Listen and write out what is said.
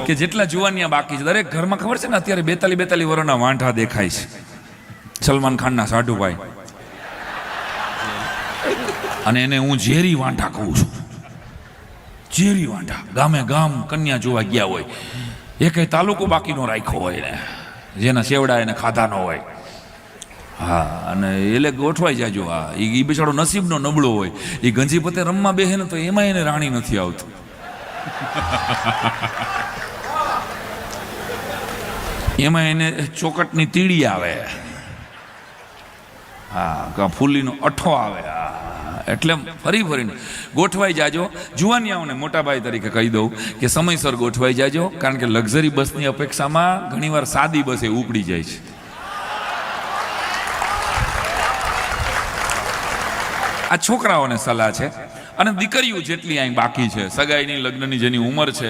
કે જેટલા જુવાનિયા બાકી છે દરેક ઘરમાં ખબર છે ને અત્યારે 42 વર્ષના વાંઢા દેખાય છે. સલમાન ખાનના સાઢુભાઈ, અને એને હું ઝેરી વાંઢા કહું છું. ઝેરી વાંઢા ગામે ગામ કન્યા જોવા ગયા હોય, એકેય તાલુકો બાકી નો રાખ્યો હોય ને, જેના સેવડા એને ખાધા ન હોય. હા, અને એટલે ગોઠવાઈ જાજો. હા, એ બિચારો નસીબનો નબળો હોય. એ ગંજી પોતે રમવા બેહે ને તો એમાં એને રાણી નથી આવતું. એમાં એને ચોકટની તીડી આવે. હા, ફૂલીનો અઠો આવે. એટલે ફરી ફરીને ગોઠવાઈ જાજો. જુવાનિયાઓને મોટા ભાઈ તરીકે કહી દઉં કે સમયસર ગોઠવાઈ જાજો, કારણ કે લક્ઝરી બસની અપેક્ષામાં ઘણીવાર સાદી બસ એ ઉપડી જાય છે. આ છોકરાઓને સલાહ છે. અને દીકરીઓ જેટલી અહીં બાકી છે, સગાઈની લગ્નની જેની ઉંમર છે,